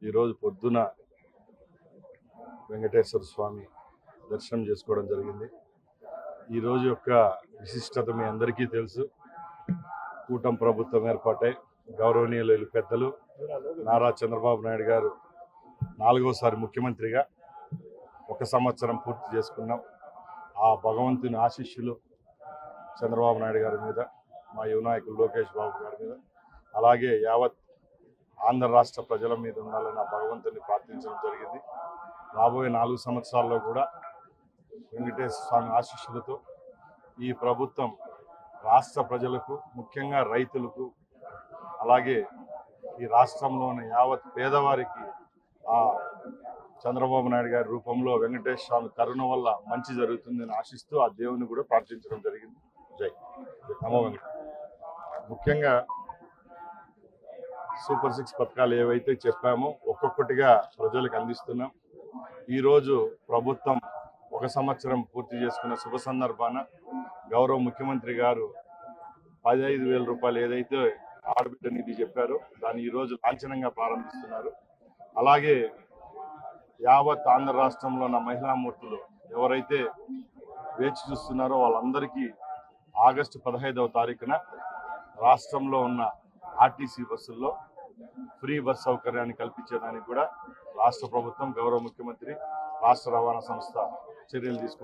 ఈరోజు పొద్దున వెంకటేశ్వర స్వామి దర్శనం చేసుకోవడం జరిగింది. ఈరోజు యొక్క విశిష్టత మీ అందరికీ తెలుసు. కూటమి ప్రభుత్వం ఏర్పాటై గౌరవనీయులు పెద్దలు నారా చంద్రబాబు నాయుడు గారు 4వసారి ముఖ్యమంత్రిగా 1 సంవత్సరం పూర్తి చేసుకున్నాం. ఆ భగవంతుని ఆశీస్సులు చంద్రబాబు నాయుడు గారి మీద, మా యువ నాయకులు లోకేష్ బాబు గారి మీద, అలాగే యావత్ ఆంధ్ర రాష్ట్ర ప్రజల మీద ఉండాలని ఆ భగవంతుని ప్రార్థించడం జరిగింది. రాబోయే 4 సంవత్సరాల్లో కూడా వెంకటేశ్వర స్వామి ఆశీస్సులతో ఈ ప్రభుత్వం రాష్ట్ర ప్రజలకు, ముఖ్యంగా రైతులకు, అలాగే ఈ రాష్ట్రంలోని యావత్ పేదవారికి ఆ చంద్రబాబు నాయుడు గారి రూపంలో వెంకటేశ్వర స్వామి కరుణ వల్ల మంచి జరుగుతుందని ఆశిస్తూ ఆ దేవుని కూడా ప్రార్థించడం జరిగింది. జై నమో వెంకట. ముఖ్యంగా సూపర్ 6 పథకాలు ఏవైతే చెప్పామో ఒక్కొక్కటిగా ప్రజలకు అందిస్తున్నాం. ఈరోజు ప్రభుత్వం 1 సంవత్సరం పూర్తి చేసుకున్న శుభ సందర్భాన గౌరవ ముఖ్యమంత్రి గారు 15,000 రూపాయలు ఏదైతే ఆడబిడ్డ నిధి చెప్పారో దాన్ని ఈరోజు లాంఛనంగా ప్రారంభిస్తున్నారు. అలాగే యావత్ ఆంధ్ర రాష్ట్రంలో ఉన్న మహిళామూర్తులు ఎవరైతే వేచి చూస్తున్నారో వాళ్ళందరికీ ఆగస్టు 15వ తారీఖున రాష్ట్రంలో ఉన్న ఆర్టీసీ బస్సుల్లో ఫ్రీ బస్ సౌకర్యాన్ని కల్పించేదానికి కూడా రాష్ట్ర ప్రభుత్వం, గౌరవ ముఖ్యమంత్రి, రాష్ట్ర రవాణా సంస్థ చర్యలు తీసుకుంటారు.